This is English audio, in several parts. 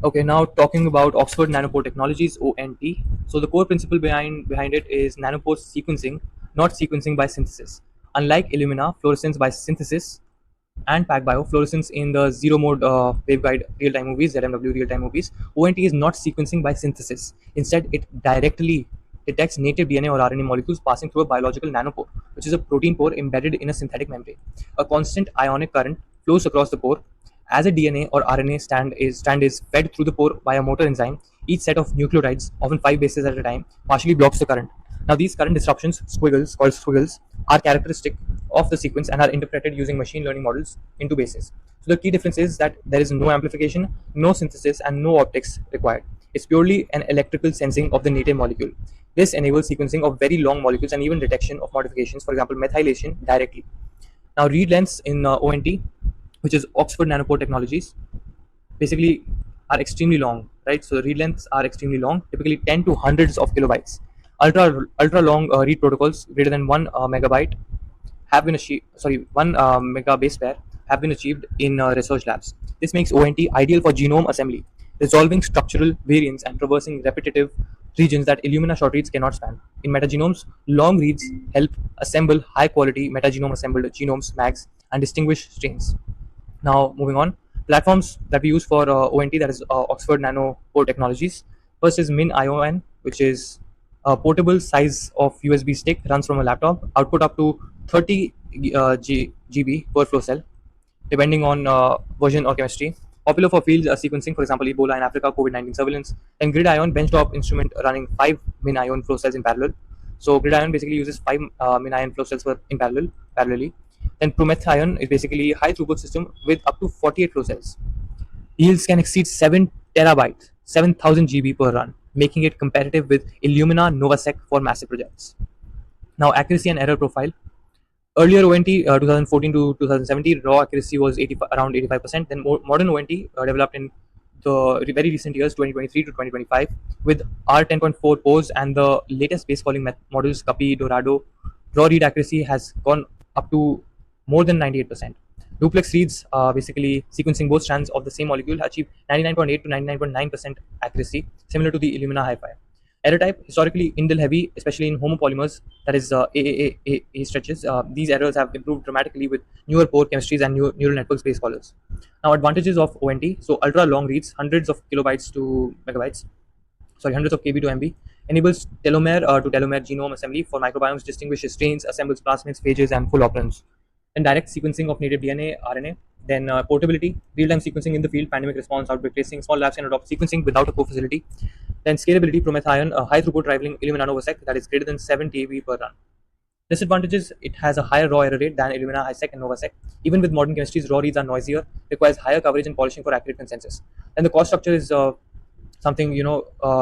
Okay, now talking about Oxford Nanopore Technologies (ONT). So the core principle behind it is nanopore sequencing, not sequencing by synthesis. Unlike Illumina, fluorescence by synthesis, and PacBio, fluorescence in the zero mode waveguide real time movies (ZMW) real time movies, ONT is not sequencing by synthesis. Instead, it directly detects native DNA or RNA molecules passing through a biological nanopore, which is a protein pore embedded in a synthetic membrane. A constant ionic current flows across the pore. As a DNA or RNA strand is fed through the pore by a motor enzyme, each set of nucleotides, often 5 bases at a time, partially blocks the current. Now, these current disruptions, squiggles, called squiggles, are characteristic of the sequence and are interpreted using machine learning models into bases. So, the key difference is that there is no amplification, no synthesis, and no optics required. It's purely an electrical sensing of the native molecule. This enables sequencing of very long molecules and even detection of modifications, for example, methylation, directly. Now, read lengths in ONT, which is Oxford Nanopore Technologies, basically are extremely long, right? So the read lengths are extremely long, typically 10 to hundreds of kilobytes. Ultra long read protocols greater than 1 megabyte have been achieved. Sorry, 1 mega base pair have been achieved in research labs. This makes ONT ideal for genome assembly, resolving structural variants and traversing repetitive regions that Illumina short reads cannot span. In metagenomes, long reads help assemble high quality metagenome assembled genomes, MAGs, and distinguish strains. Now, moving on, platforms that we use for ONT, that is Oxford Nanopore Technologies. First is MinION, which is a portable size of USB stick, runs from a laptop, output up to 30 GB per flow cell, depending on version or chemistry. Popular for field sequencing, for example, Ebola in Africa, COVID-19 surveillance. Then GridION, benchtop instrument running 5 MinION flow cells in parallel. So GridION basically uses 5 MinION flow cells parallelly. Then ProMethion is basically a high throughput system with up to 48 flow cells. Yields can exceed 7 terabytes, 7,000 GB per run, making it competitive with Illumina Novasec for massive projects. Now, accuracy and error profile. Earlier ONT, 2014 to 2017, raw accuracy was around 85%. Then modern ONT, developed in the very recent years, 2023 to 2025, with R10.4 pores and the latest base calling models, Copy, Dorado, raw read accuracy has gone up to more than 98%. Duplex reads, basically sequencing both strands of the same molecule, achieve 99.8 to 99.9% accuracy, similar to the Illumina Hi-Fi. Error type, historically indel heavy, especially in homopolymers, that is AAA stretches. These errors have improved dramatically with newer pore chemistries and neural networks based scholars. Now, advantages of ONT. So, ultra long reads, hundreds of kilobytes to megabytes, sorry, hundreds of KB to MB, enables telomere to telomere genome assembly for microbiomes, distinguishes strains, assembles plasmids, phages, and full operands. Then direct sequencing of native DNA, RNA. Then portability, real-time sequencing in the field, pandemic response, outbreak tracing. Small labs can adopt sequencing without a co-facility. Then scalability, ProMethion, a high throughput rivaling Illumina Novasec, that is greater than 7 TeV per run. Disadvantages, it has a higher raw error rate than Illumina HiSec and Novasec. Even with modern chemistries, raw reads are noisier, requires higher coverage and polishing for accurate consensus. And the cost structure is something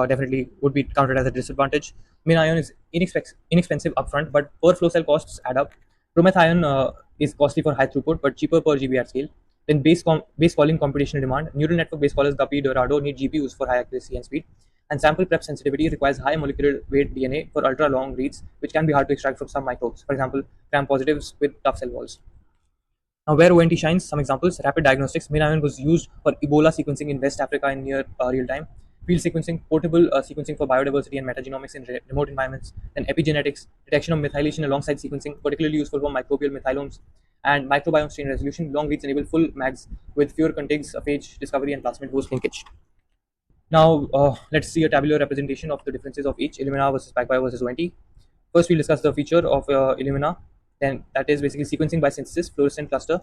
definitely would be counted as a disadvantage. MinION is inexpensive upfront, but per flow cell costs add up. ProMethion is costly for high throughput, but cheaper per GB at scale. Then base calling computational demand. Neural network base callers Guppy, Dorado need GPUs for high accuracy and speed. And sample prep sensitivity requires high molecular weight DNA for ultra long reads, which can be hard to extract from some microbes. For example, gram positives with tough cell walls. Now, where ONT shines, some examples: rapid diagnostics. MinION was used for Ebola sequencing in West Africa in near real time. Field sequencing, portable sequencing for biodiversity and metagenomics in remote environments. Then epigenetics, detection of methylation alongside sequencing, particularly useful for microbial methylomes. And microbiome strain resolution, long reads enable full MAGs with fewer contigs, phage discovery, and plasmid host linkage. Now, let's see a tabular representation of the differences of each Illumina versus PacBio versus ONT. First, we'll discuss the feature of Illumina. Then, that is basically sequencing by synthesis, fluorescent cluster.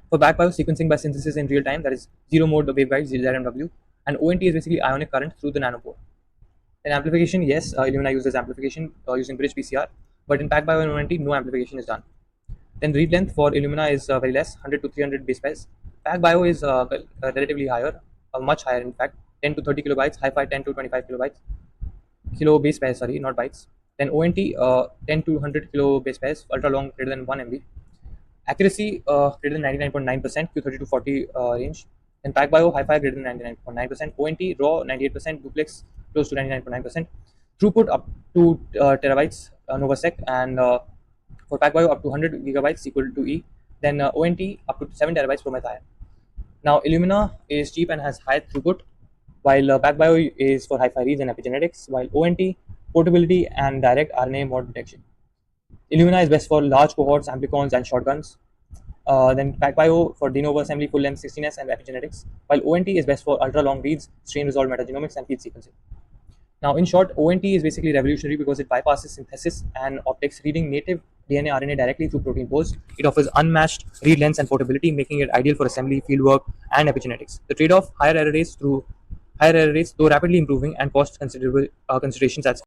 For PacBio, sequencing by synthesis in real time, that is zero mode waveguide, ZMW. And ONT is basically ionic current through the nanopore. Then, amplification, yes, Illumina uses amplification using bridge PCR. But in PacBio and ONT, no amplification is done. Then, read length for Illumina is very less, 100 to 300 base pairs. PacBio is relatively higher, much higher in fact, 10 to 30 kilobytes, Hi-Fi 10 to 25 kilobytes, kilo base pairs, sorry, not bytes. Then ONT, 10 to 100 kilo base pairs, ultra long, greater than 1 MB. Accuracy, greater than 99.9%, Q30 to 40 range. Then PacBio, Hi-Fi greater than 99.9%, ONT, raw 98%, duplex close to 99.9%. Throughput up to terabytes, Novasec, and for PacBio up to 100 gigabytes equal to E. Then ONT up to 7 terabytes per method. Now, Illumina is cheap and has high throughput. while PacBio is for high-fi reads and epigenetics, while ONT, portability and direct RNA mode detection. Illumina is best for large cohorts, amplicons, and shotguns. Then PacBio for de novo assembly, full length 16S, and epigenetics, while ONT is best for ultra long reads, strain resolved metagenomics, and field sequencing. Now, in short, ONT is basically revolutionary because it bypasses synthesis and optics, reading native DNA RNA directly through protein pores. It offers unmatched read lengths and portability, making it ideal for assembly, fieldwork, and epigenetics. The trade-off: higher error rates, though rapidly improving, and cost considerable considerations at